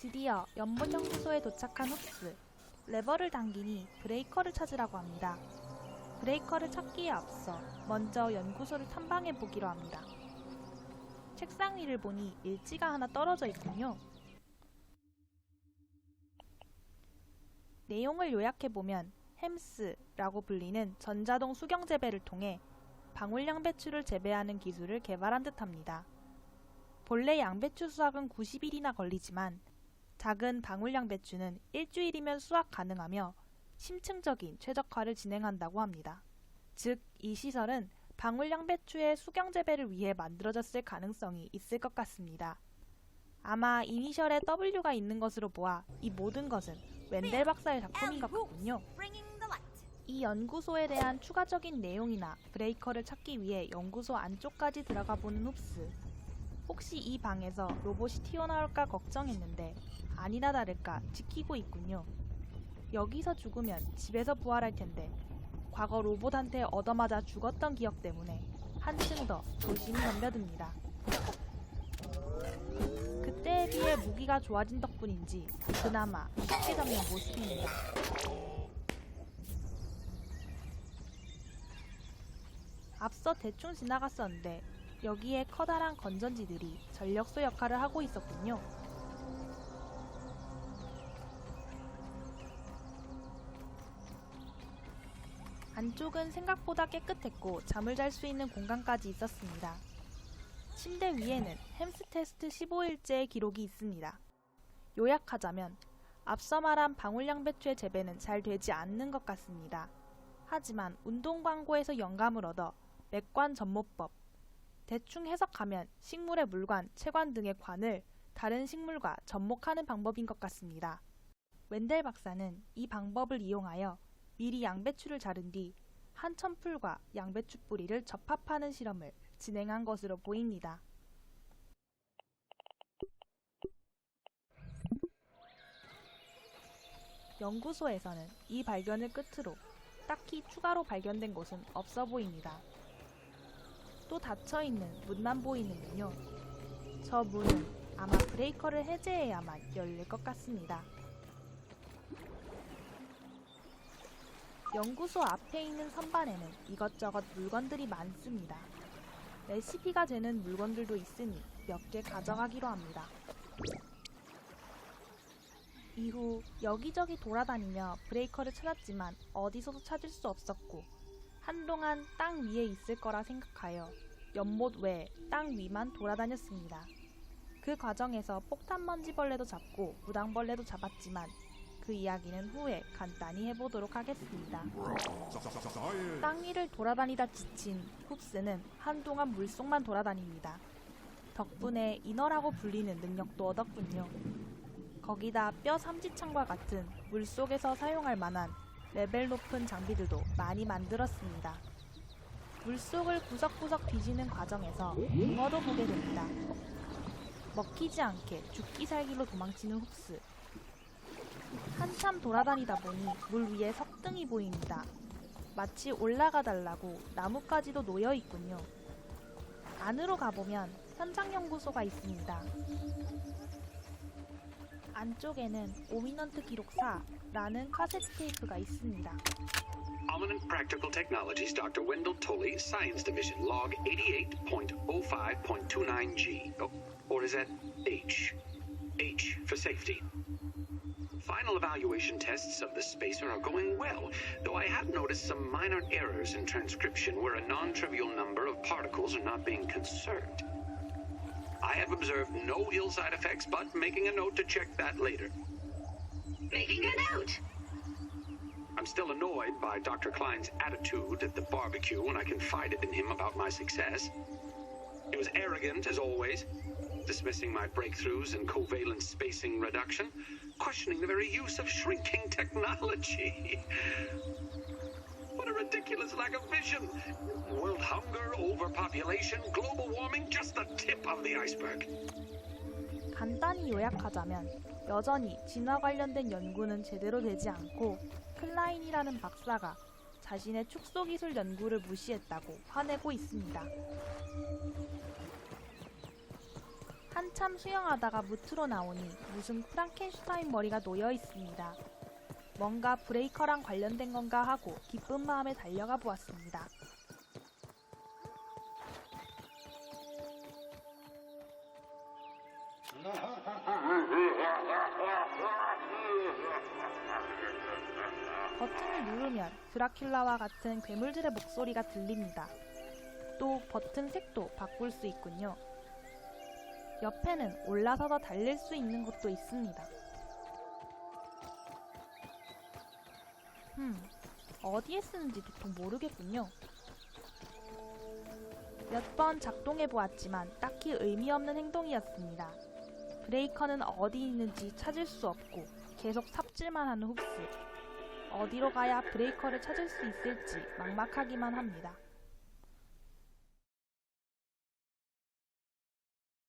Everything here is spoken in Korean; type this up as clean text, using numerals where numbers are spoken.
드디어 연못연구소에 도착한 흡스. 레버를 당기니 브레이커를 찾으라고 합니다. 브레이커를 찾기에 앞서 먼저 연구소를 탐방해 보기로 합니다. 책상 위를 보니 일지가 하나 떨어져 있군요. 내용을 요약해보면 햄스라고 불리는 전자동 수경 재배를 통해 방울 양배추를 재배하는 기술을 개발한 듯합니다. 본래 양배추 수확은 90일이나 걸리지만 작은 방울 양배추는 일주일이면 수확 가능하며 심층적인 최적화를 진행한다고 합니다. 즉, 이 시설은 방울 양배추의 수경 재배를 위해 만들어졌을 가능성이 있을 것 같습니다. 아마 이니셜에 W가 있는 것으로 보아 이 모든 것은 웬델 박사의 작품인 것 같군요. 이 연구소에 대한 추가적인 내용이나 브레이커를 찾기 위해 연구소 안쪽까지 들어가 보는 흡스. 혹시 이 방에서 로봇이 튀어나올까 걱정했는데 아니나 다를까 지키고 있군요. 여기서 죽으면 집에서 부활할 텐데 과거 로봇한테 얻어맞아 죽었던 기억 때문에 한층 더 조심히 덤벼듭니다. 그때에 비해 무기가 좋아진 덕분인지 그나마 쉽게 잡는 모습입니다. 앞서 대충 지나갔었는데 여기에 커다란 건전지들이 전력소 역할을 하고 있었군요. 안쪽은 생각보다 깨끗했고 잠을 잘 수 있는 공간까지 있었습니다. 침대 위에는 햄스 테스트 15일째의 기록이 있습니다. 요약하자면 앞서 말한 방울 양배추의 재배는 잘 되지 않는 것 같습니다. 하지만 운동 광고에서 영감을 얻어 맥관 접목법, 대충 해석하면 식물의 물관, 체관 등의 관을 다른 식물과 접목하는 방법인 것 같습니다. 웬델 박사는 이 방법을 이용하여 미리 양배추를 자른 뒤 한천풀과 양배추 뿌리를 접합하는 실험을 진행한 것으로 보입니다. 연구소에서는 이 발견을 끝으로 딱히 추가로 발견된 곳은 없어 보입니다. 또 닫혀있는 문만 보이는군요. 저 문은 아마 브레이커를 해제해야만 열릴 것 같습니다. 연구소 앞에 있는 선반에는 이것저것 물건들이 많습니다. 레시피가 되는 물건들도 있으니 몇 개 가져가기로 합니다. 이후 여기저기 돌아다니며 브레이커를 찾았지만 어디서도 찾을 수 없었고 한동안 땅 위에 있을 거라 생각하여 연못 외 땅 위만 돌아다녔습니다. 그 과정에서 폭탄먼지벌레도 잡고 무당벌레도 잡았지만 그 이야기는 후에 간단히 해보도록 하겠습니다. 땅 위를 돌아다니다 지친 흡스는 한동안 물속만 돌아다닙니다. 덕분에 이너라고 불리는 능력도 얻었군요. 거기다 뼈 삼지창과 같은 물속에서 사용할 만한 레벨 높은 장비들도 많이 만들었습니다. 물속을 구석구석 뒤지는 과정에서 붕어도 보게 됩니다. 먹히지 않게 죽기 살기로 도망치는 흡스. 한참 돌아다니다 보니 물 위에 석등이 보입니다. 마치 올라가 달라고 나뭇가지도 놓여 있군요. 안으로 가보면 현장 연구소가 있습니다. 안쪽에는 오미넌트 기록 4라는 카세트 테이프가 있습니다. Eminent Practical Technologies Dr. Wendell Tully, Science Division, log 88.05.29G. Oh, or is that H? H for safety. Final evaluation tests of the spacer are going well, though I have noticed some minor errors in transcription where a non-trivial number of particles are not being conserved. I have observed no ill side effects, but making a note to check that later. Making a note. I'm still annoyed by Dr. Klein's attitude at the barbecue when I confided in him about my success. He was arrogant, as always, dismissing my breakthroughs in covalent spacing reduction, questioning the very use of shrinking technology. What a ridiculous lack of vision! World hunger, overpopulation, global warming, just the tip of the iceberg. 간단히 요약하자면 여전히 진화 관련된 연구는 제대로 되지 않고 클라인이라는 박사가 자신의 축소기술 연구를 무시했다고 화내고 있습니다. 한참 수영하다가 무트로 나오니 무슨 프랑켄슈타인 머리가 놓여 있습니다. 뭔가 브레이커랑 관련된 건가 하고 기쁜 마음에 달려가 보았습니다. 버튼을 누르면 드라큘라와 같은 괴물들의 목소리가 들립니다. 또 버튼 색도 바꿀 수 있군요. 옆에는 올라서서 달릴 수 있는 곳도 있습니다. 어디에 쓰는지 도통 모르겠군요. 몇 번 작동해 보았지만 딱히 의미 없는 행동이었습니다. 브레이커는 어디 있는지 찾을 수 없고 계속 삽질만 하는 흡스. 어디로 가야 브레이커를 찾을 수 있을지 막막하기만 합니다.